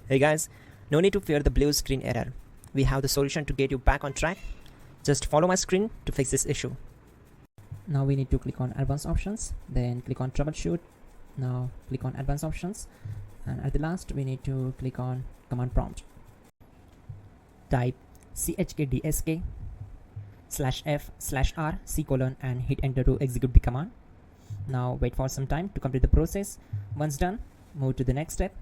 Hey guys, no need to fear the blue screen error. We have the solution to get you back on track. Just follow my screen to fix this issue. Now we need to click on advanced options, then click on troubleshoot. Now click on advanced options, and at the last we need to click on command prompt. Type chkdsk/f/r/c: and hit enter to execute the command. Now wait for some time to complete the process. Once done, move to the next step.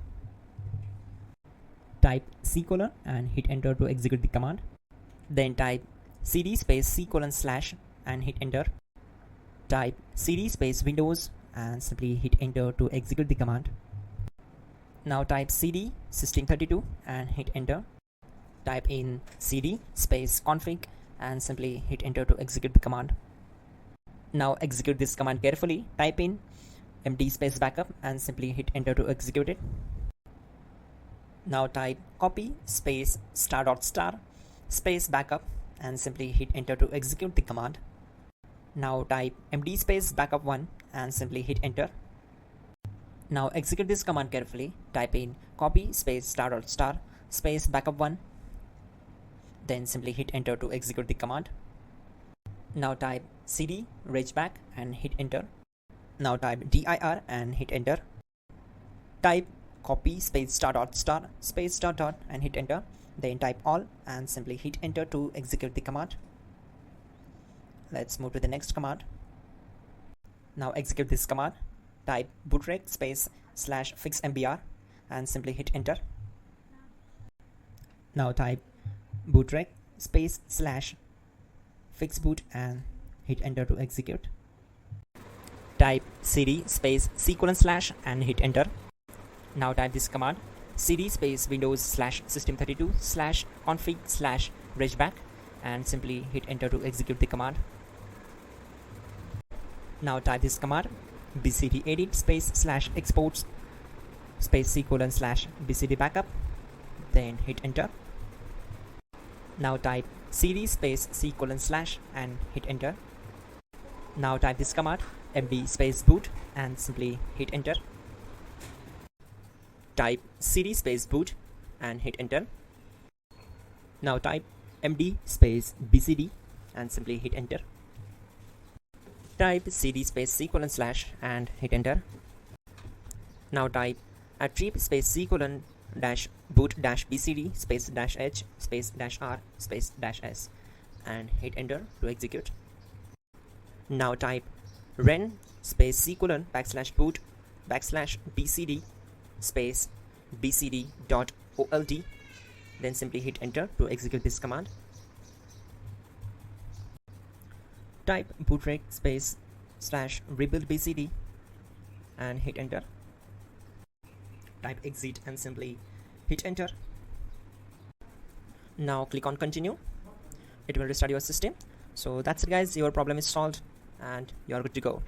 Type c: and hit enter to execute the command. Then type cd space c: / and hit enter. Type cd space Windows and simply hit enter to execute the command. Now type cd system32 and hit enter. Type in cd space config and simply hit enter to execute the command. Now execute this command carefully. Type in md space backup and simply hit enter to execute it. Now type copy space *** space backup and simply hit enter to execute the command. Now type md space backup1 and simply hit enter. Now execute this command carefully. Type in copy space ** space backup1, then simply hit enter to execute the command. Now type cd regback and hit enter. Now type dir and hit enter. Type copy space ** space ... and hit enter. Then type all and simply hit enter to execute the command. Let's move to the next command. Now execute this command. Type bootrec space /fixmbr and simply hit enter. Now type bootrec space /fixboot and hit enter to execute. Type cd space c: / and hit enter. Now type this command cd space Windows /system32 /config /regback and simply hit enter to execute the command. Now type this command bcd edit space /exports space c: /bcd backup, then hit enter. Now type cd space c: / and hit enter. Now type this command md space boot and simply hit enter. Type cd space boot and hit enter. Now type md space bcd and simply hit enter. Type cd space c: / and hit enter. Now type attrib space c: -boot -bcd space -h space -r space -s and hit enter to execute. Now type ren space c: \boot \bcd space bcd.old, then simply hit enter to execute this command. Type bootrec space /rebuild bcd and hit enter. Type exit and simply hit enter. Now click on continue. It will restart your system. So that's it guys, your problem is solved and you're good to go.